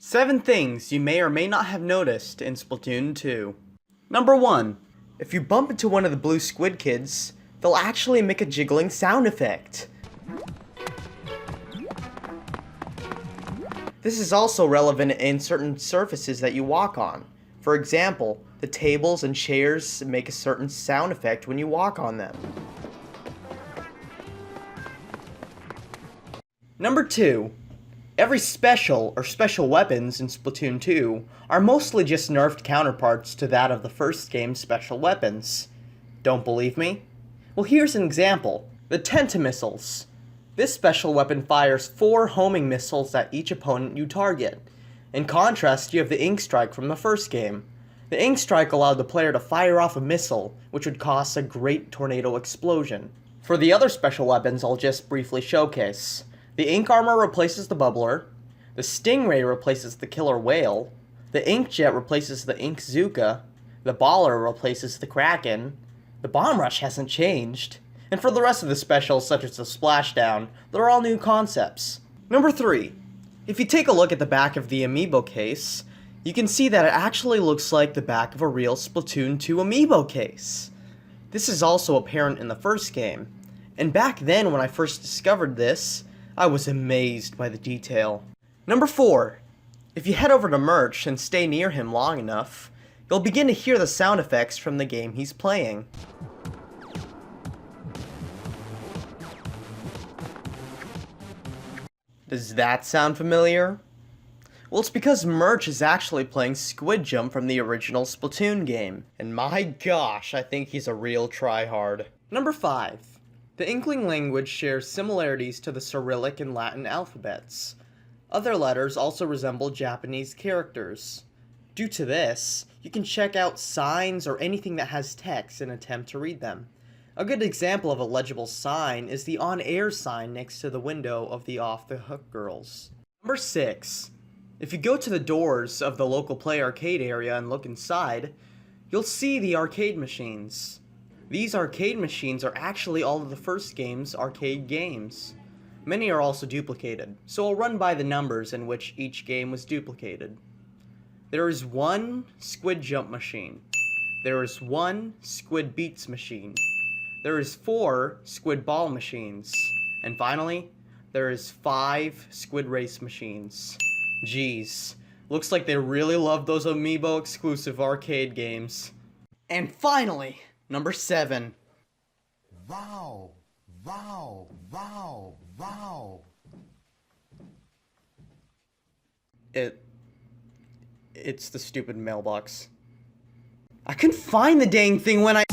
7 things you may or may not have noticed in Splatoon 2. Number 1. If you bump into one of the blue squid kids, they'll actually make a jiggling sound effect. This is also relevant in certain surfaces that you walk on. For example, the tables and chairs make a certain sound effect when you walk on them. Number 2. Every special or special weapons in Splatoon 2 are mostly just nerfed counterparts to that of the first game's special weapons. Don't believe me? Well, here's an example. The Tentamissiles. This special weapon fires 4 homing missiles at each opponent you target. In contrast, you have the Ink Strike from the first game. The Ink Strike allowed the player to fire off a missile, which would cause a great tornado explosion. For the other special weapons, I'll just briefly showcase. The Ink Armor replaces the Bubbler, the Stingray replaces the Killer Whale, the Ink Jet replaces the Ink Zuka, the Baller replaces the Kraken, the Bomb Rush hasn't changed, and for the rest of the specials such as the Splashdown, they're all new concepts. Number 3. If you take a look at the back of the Amiibo Case, you can see that it actually looks like the back of a real Splatoon 2 Amiibo Case. This is also apparent in the first game, and back then when I first discovered this, I was amazed by the detail. Number 4. If you head over to Merch and stay near him long enough, you'll begin to hear the sound effects from the game he's playing. Does that sound familiar? Well, it's because Merch is actually playing Squid Jump from the original Splatoon game. And my gosh, I think he's a real tryhard. Number 5. The Inkling language shares similarities to the Cyrillic and Latin alphabets. Other letters also resemble Japanese characters. Due to this, you can check out signs or anything that has text and attempt to read them. A good example of a legible sign is the on-air sign next to the window of the Off the Hook Girls. Number 6. If you go to the doors of the local Play Arcade area and look inside, you'll see the arcade machines. These arcade machines are actually all of the first game's arcade games. Many are also duplicated, so I'll run by the numbers in which each game was duplicated. There is 1 Squid Jump machine. There is 1 Squid Beats machine. There is 4 Squid Ball machines. And finally, there is 5 Squid Race machines. Jeez, looks like they really love those Amiibo exclusive arcade games. And finally, number 7. Wow, wow, wow, wow. It's the stupid mailbox. I couldn't find the dang thing when I...